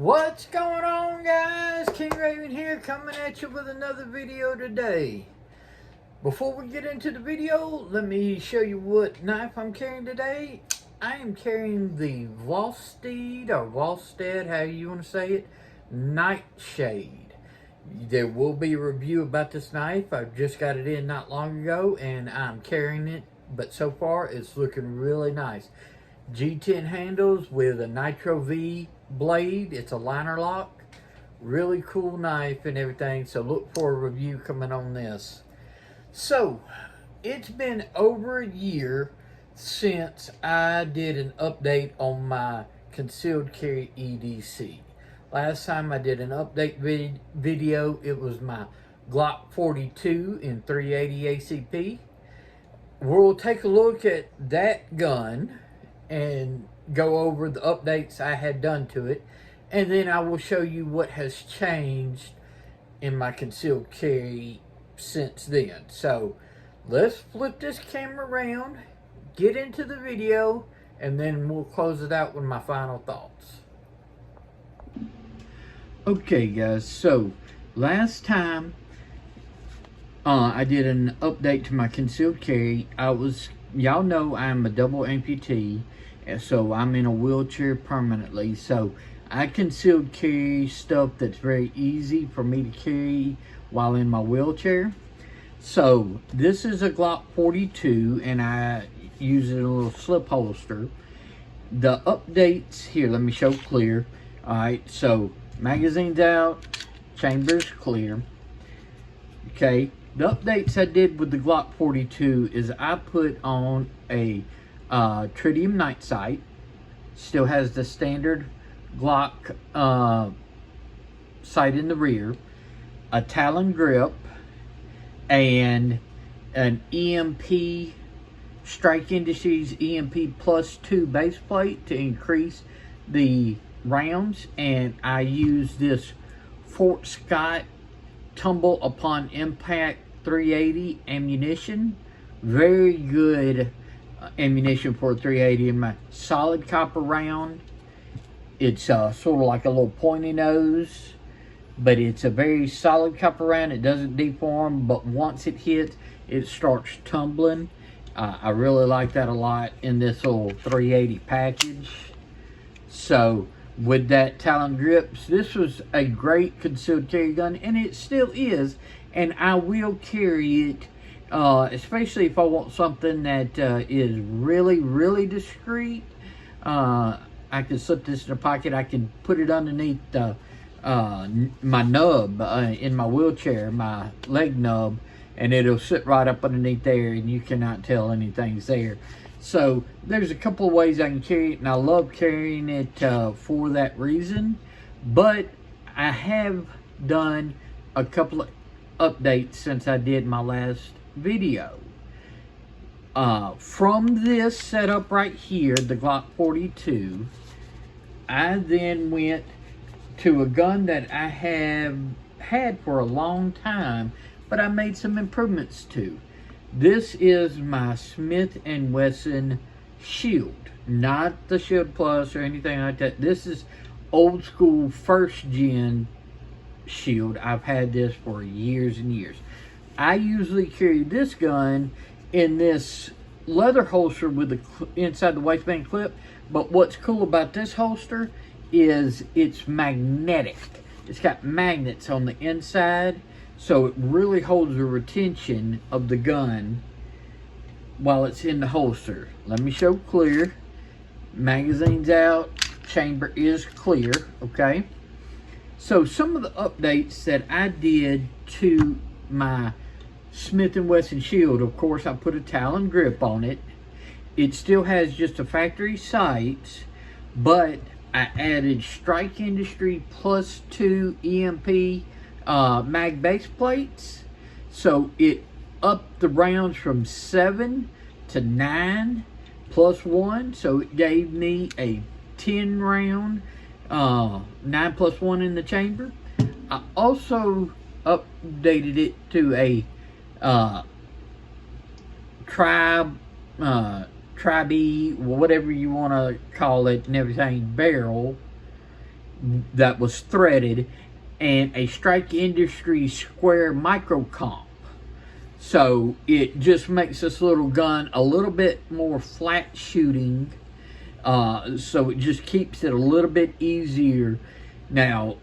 What's going on, guys? King Raven here, coming at you with another video today. Before we get into the video, let me show you what knife I'm carrying today. I am carrying the Vosteed, or Volstead, however you want to say it, Nightshade. There will be a review about this knife. I just got it in not long ago, and I'm carrying it, but so far it's looking really nice. G10 handles with a Nitro V blade. It's a liner lock. Really cool knife and everything, so look for a review coming on this. So it's been over a year since I did an update on my concealed carry EDC. Last time I did an update video, it was my Glock 42 in 380 ACP. We'll take a look at that gun and go over the updates I had done to it, and then I will show you what has changed in my concealed carry since then. So let's flip this camera around, get into the video, and then we'll close it out with my final thoughts. Okay guys, so last time I did an update to my concealed carry. Y'all know I'm a double amputee, so I'm in a wheelchair permanently. So I concealed carry stuff that's very easy for me to carry while in my wheelchair. So this is a Glock 42, and I use it in a little slip holster. The updates here, let me show clear. All right, so magazine's out, chamber's clear. Okay, the updates I did with the Glock 42 is I put on a tritium night sight. Still has the standard Glock sight in the rear, a Talon grip, and an EMP, Strike Industries EMP Plus 2 base plate to increase the rounds. And I use this Fort Scott Tumble Upon Impact 380 ammunition. Very good ammunition for a 380 in my solid copper round. It's sort of like a little pointy nose, but it's a very solid copper round. It doesn't deform, but once it hits, it starts tumbling. I really like that a lot in this little 380 package. So with that Talon grips, this was a great concealed carry gun, and it still is, and I will carry it, especially if I want something that is really discreet. I can slip this in a pocket. I can put it underneath my nub in my wheelchair, my leg nub, and it'll sit right up underneath there, and you cannot tell anything's there. So there's a couple of ways I can carry it, and I love carrying it for that reason. But I have done a couple of updates since I did my last video. From this setup right here, the Glock 42, I then went to a gun that I have had for a long time, but I made some improvements to. This is my Smith & Wesson Shield, not the Shield Plus or anything like that. This is old school first gen Shield. I've had this for years and years. I usually carry this gun in this leather holster with the inside the waistband clip, but what's cool about this holster is it's magnetic. It's got magnets on the inside, so it really holds the retention of the gun while it's in the holster. Let me show clear. Magazine's out, chamber is clear, okay? So some of the updates that I did to my Smith & Wesson Shield, of course, I put a Talon grip on it. It still has just a factory sights, but I added Strike Industry Plus 2 EMP mag base plates, so it upped the rounds from 7 to 9 plus 1, so it gave me a 10 round 9 plus 1 in the chamber. I also updated it to a tri-B, whatever you want to call it and everything, barrel that was threaded, and a Strike Industries square micro comp. So it just makes this little gun a little bit more flat shooting. So it just keeps it a little bit easier. Now,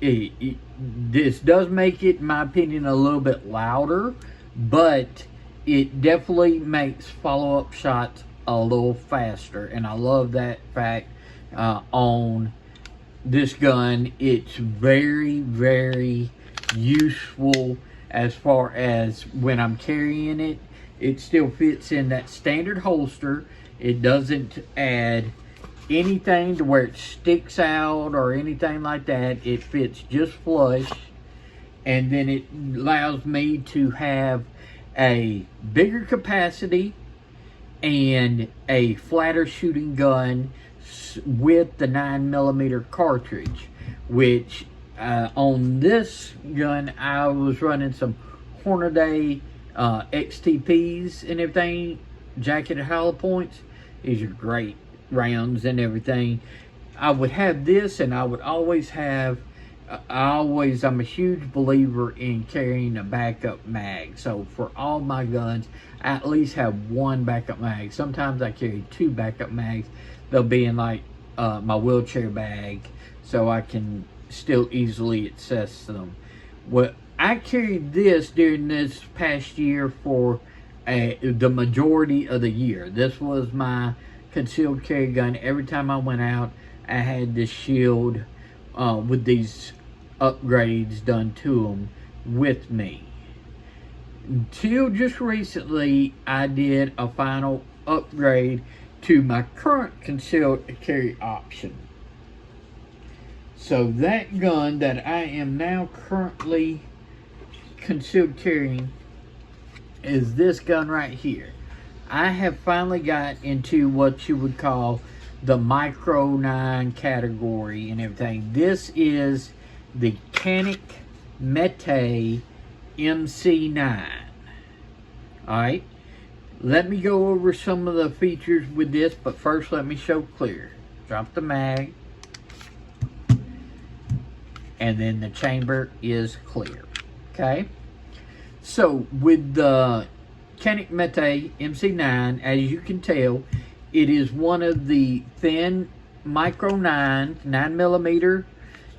this does make it, in my opinion, a little bit louder, but it definitely makes follow-up shots a little faster, and I love that fact on this gun. It's very, very useful as far as when I'm carrying it. It still fits in that standard holster. It doesn't add anything to where it sticks out or anything like that. It fits just flush, and then it allows me to have a bigger capacity and a flatter shooting gun with the 9mm cartridge, which on this gun I was running some Hornady XTPs and everything, jacketed hollow points. These are great rounds and everything. I would have this, and I would always have I'm a huge believer in carrying a backup mag. So for all my guns, I at least have one backup mag. Sometimes I carry two backup mags. They'll be in like my wheelchair bag, so I can still easily access them. Well, I carried this during this past year for the majority of the year. This was my concealed carry gun. Every time I went out, I had this shield with these upgrades done to them with me. Until just recently, I did a final upgrade to my current concealed carry option. So that gun that I am now currently concealed carrying is this gun right here. I have finally got into what you would call the Micro 9 category and everything. This is the Canik Mete MC9. Alright, let me go over some of the features with this, but first let me show clear. Drop the mag, and then the chamber is clear. Okay, so with the Canik Mete MC9, as you can tell, it is one of the thin Micro 9mm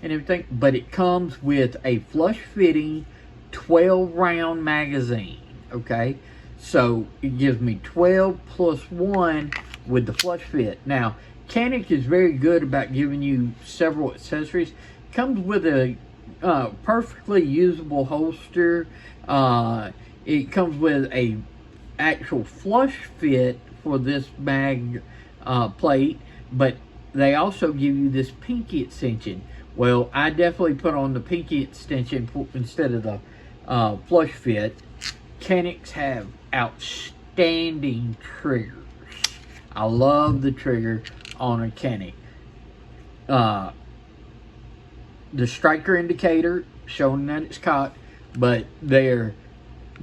and everything, but it comes with a flush fitting 12 round magazine. Okay, so it gives me 12 plus 1 with the flush fit. Now, Canik is very good about giving you several accessories. Comes with a perfectly usable holster. It comes with a actual flush fit for this mag plate, but they also give you this pinky extension. Well, I definitely put on the pinky extension instead of the flush fit. Caniks have outstanding triggers. I love the trigger on a Canik. The striker indicator showing that it's cocked, but their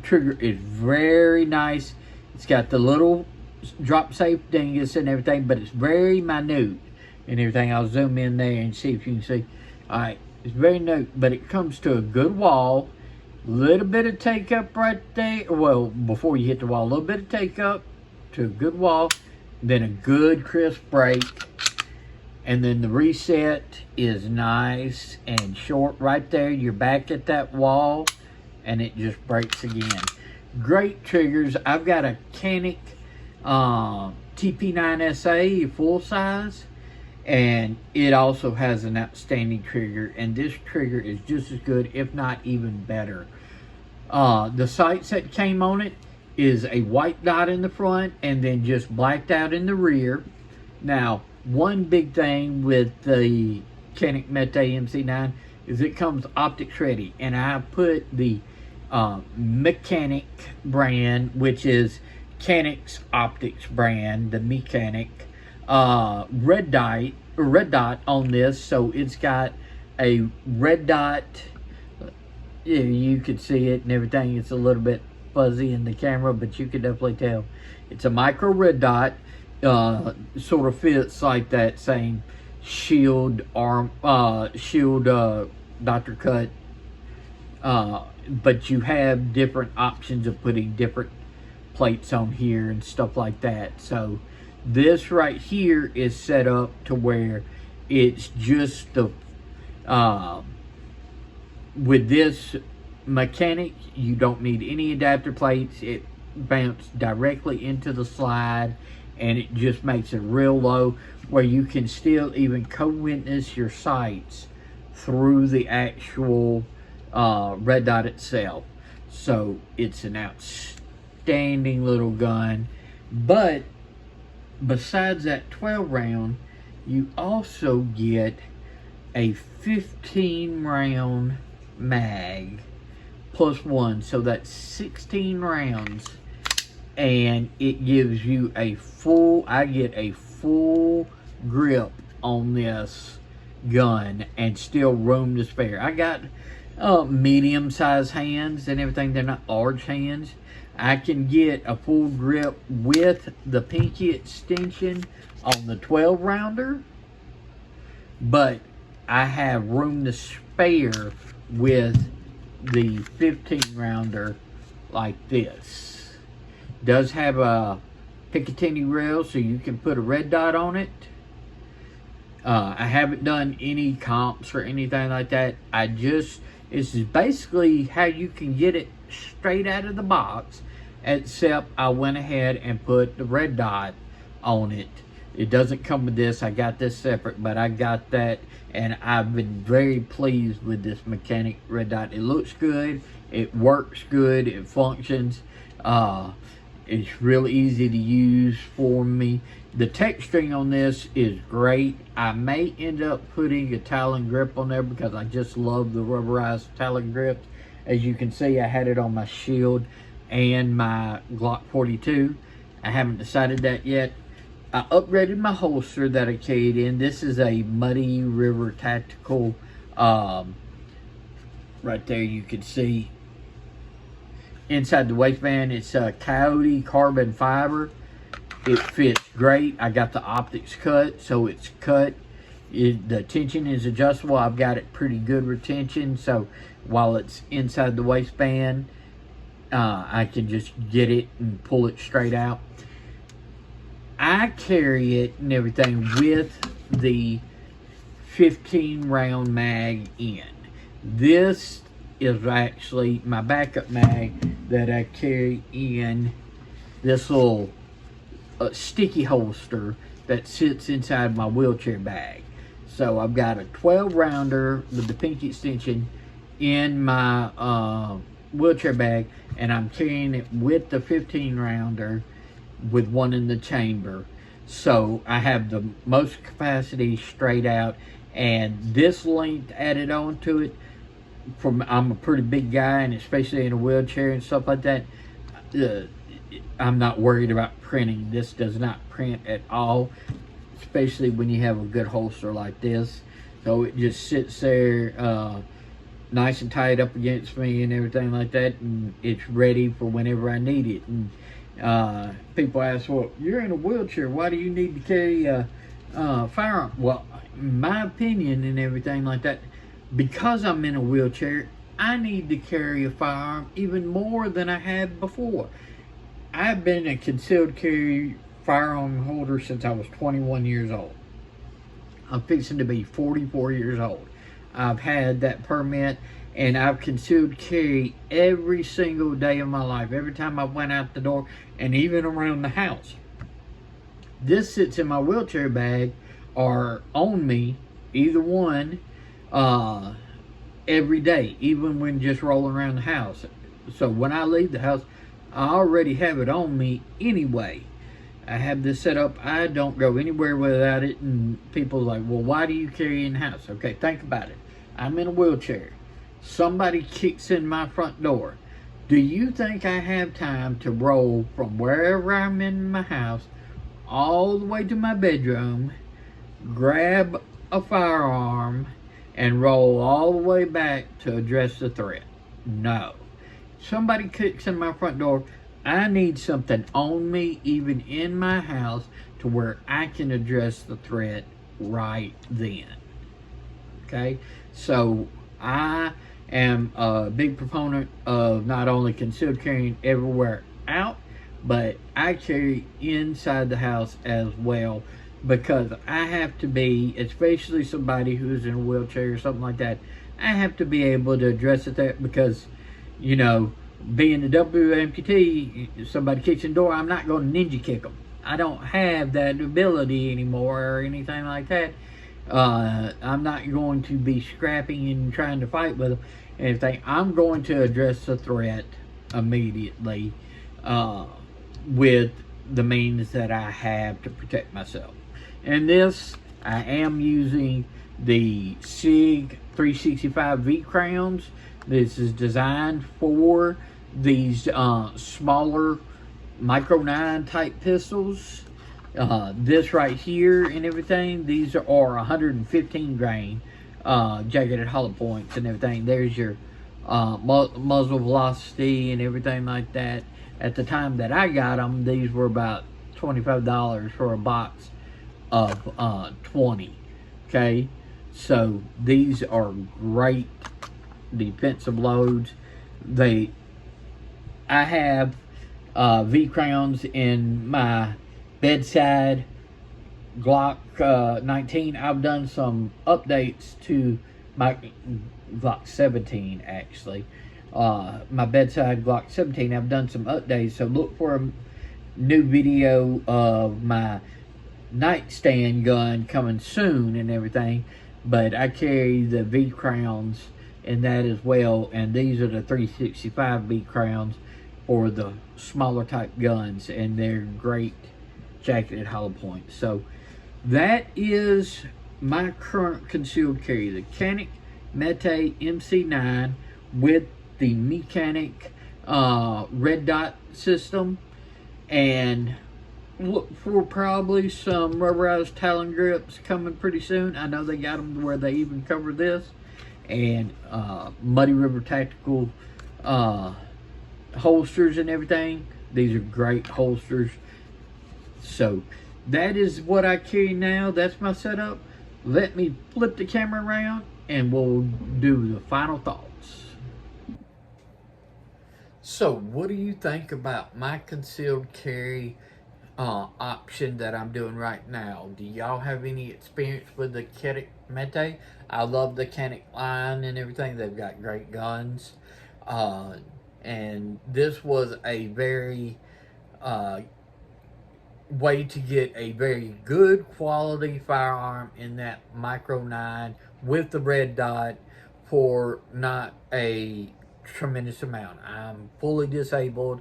trigger is very nice. It's got the little drop safe dingus and everything, but it's very minute and everything. I'll zoom in there and see if you can see. Alright, it's very minute, but it comes to a good wall. Little bit of take up right there. Well, before you hit the wall, a little bit of take up to a good wall, then a good crisp break, and then the reset is nice and short right there. You're back at that wall, and it just breaks again. Great triggers. I've got a Canik TP9SA full size, and it also has an outstanding trigger, and this trigger is just as good, if not even better. The sights that came on it is a white dot in the front and then just blacked out in the rear. Now, one big thing with the Canik Mete MC9 is it comes optics ready, and I put the Mechanic brand, which is Canik's optics brand, the Mechanic red dot on this, so it's got a red dot. You could see it and everything. It's a little bit fuzzy in the camera, but you can definitely tell it's a micro red dot. Sort of fits like that same shield arm, shield Dr. Cut, but you have different options of putting different plates on here and stuff like that. So this right here is set up to where it's just the with this mechanic, you don't need any adapter plates. It bounces directly into the slide, and it just makes it real low where you can still even co-witness your sights through the actual red dot itself. So it's an outstanding little gun. But besides that 12 round, you also get a 15 round mag plus one, so that's 16 rounds, and it gives you a full, I get a full grip on this gun and still room to spare. I got medium sized hands and everything, they're not large hands. I can get a full grip with the pinky extension on the 12 rounder, but I have room to spare with the 15 rounder like this. Does have a Picatinny rail, so you can put a red dot on it. I haven't done any comps or anything like that. This is basically how you can get it straight out of the box, except I went ahead and put the red dot on it. It doesn't come with this. I got this separate, but I got that, and I've been very pleased with this mechanic red dot. It looks good. It works good. It functions. It's real easy to use for me. The texturing on this is great. I may end up putting a Talon grip on there because I just love the rubberized Talon grips. As you can see, I had it on my Shield and my Glock 42. I haven't decided that yet. I upgraded my holster that I carried in. This is a Muddy River Tactical. Right there you can see inside the waistband. It's a Coyote carbon fiber. It fits great. I got the optics cut, so it's cut. The tension is adjustable. I've got it pretty good retention, so while it's inside the waistband, I can just get it and pull it straight out. I carry it and everything with the 15 round mag in. This is actually my backup mag that I carry in this little sticky holster that sits inside my wheelchair bag. So I've got a 12 rounder with the pinky extension in my wheelchair bag, and I'm carrying it with the 15 rounder with one in the chamber. So I have the most capacity straight out, and this length added on to it. I'm a pretty big guy, and especially in a wheelchair and stuff like that, I'm not worried about printing. This does not print at all, especially when you have a good holster like this. So it just sits there nice and tight up against me and everything like that, and it's ready for whenever I need it. And people ask, well, you're in a wheelchair, why do you need to carry a firearm? Well, in my opinion and everything like that, because I'm in a wheelchair, I need to carry a firearm even more than I have before. I've been a concealed carry firearm holder since I was 21 years old. I'm fixing to be 44 years old. I've had that permit, and I've concealed carry every single day of my life, every time I went out the door, and even around the house. This sits in my wheelchair bag or on me, either one, every day, even when just rolling around the house. So when I leave the house, I already have it on me anyway. I have this set up. I don't go anywhere without it, and people are like, well, why do you carry it in the house? Okay, think about it. I'm in a wheelchair. Somebody kicks in my front door. Do you think I have time to roll from wherever I'm in my house all the way to my bedroom, grab a firearm, and roll all the way back to address the threat? No. Somebody kicks in my front door, I need something on me, even in my house, to where I can address the threat right then. Okay, so I am a big proponent of not only concealed carrying everywhere out, but I carry inside the house as well, because I have to be, especially somebody who's in a wheelchair or something like that, I have to be able to address it that, because, you know, being a double amputee, somebody kicks in the door, I'm not going to ninja kick them. I don't have that ability anymore or anything like that. I'm not going to be scrapping and trying to fight with them. And anything, I'm going to address the threat immediately with the means that I have to protect myself. And this, I am using the SIG 365 V crowns. This is designed for these smaller micro 9 type pistols. This right here and everything, these are 115 grain jagged hollow points and everything. There's your muzzle velocity and everything like that. At the time that I got them, these were about $25 for a box of 20. Okay, so these are great defensive loads. I have V crowns in my bedside Glock 19. I've done some updates to my Glock 17 actually. My bedside Glock 17, I've done some updates, so look for a new video of my nightstand gun coming soon and everything. But I carry the V crowns in that as well, and these are the 365 V crowns for the smaller type guns, and they're great jacketed hollow points. So that is my current concealed carry, the Canik Mete MC9 with the Mechanic red dot system. And look for probably some rubberized Talon grips coming pretty soon. I know they got them where they even cover this. And Muddy River Tactical holsters and everything. These are great holsters. So that is what I carry now. That's my setup. Let me flip the camera around and we'll do the final thoughts. So what do you think about my concealed carry option that I'm doing right now? Do y'all have any experience with the Canik Mete? I love the Canik line and everything. They've got great guns. And this was a very way to get a very good quality firearm in that micro 9 with the red dot for not a tremendous amount. I'm fully disabled.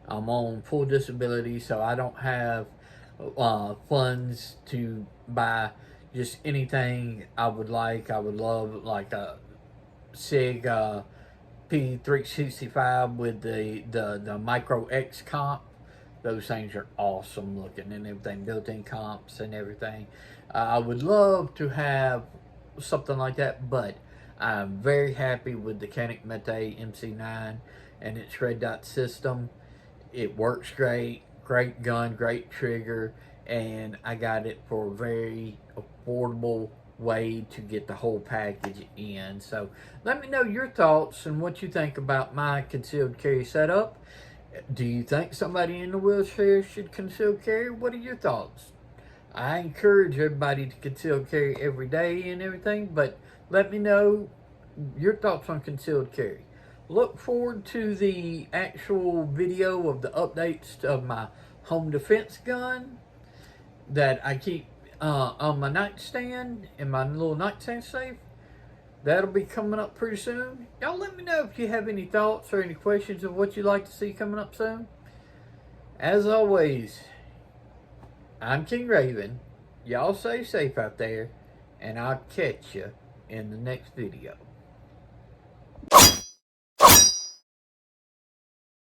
I'm on full disability, so I don't have funds to buy just anything I would like. I would love like a SIG P365 with the Micro X comp. Those things are awesome looking and everything, built-in comps and everything. I would love to have something like that, but I'm very happy with the Canik Mete MC9 and its red dot system. It works great, great gun, great trigger, and I got it for a very affordable way to get the whole package in. So let me know your thoughts and what you think about my concealed carry setup. Do you think somebody in the wheelchair should conceal carry? What are your thoughts? I encourage everybody to conceal carry every day and everything, but let me know your thoughts on concealed carry. Look forward to the actual video of the updates of my home defense gun that I keep on my nightstand in my little nightstand safe. That'll be coming up pretty soon. Y'all let me know if you have any thoughts or any questions of what you'd like to see coming up soon. As always, I'm King Raven. Y'all stay safe out there, and I'll catch you in the next video.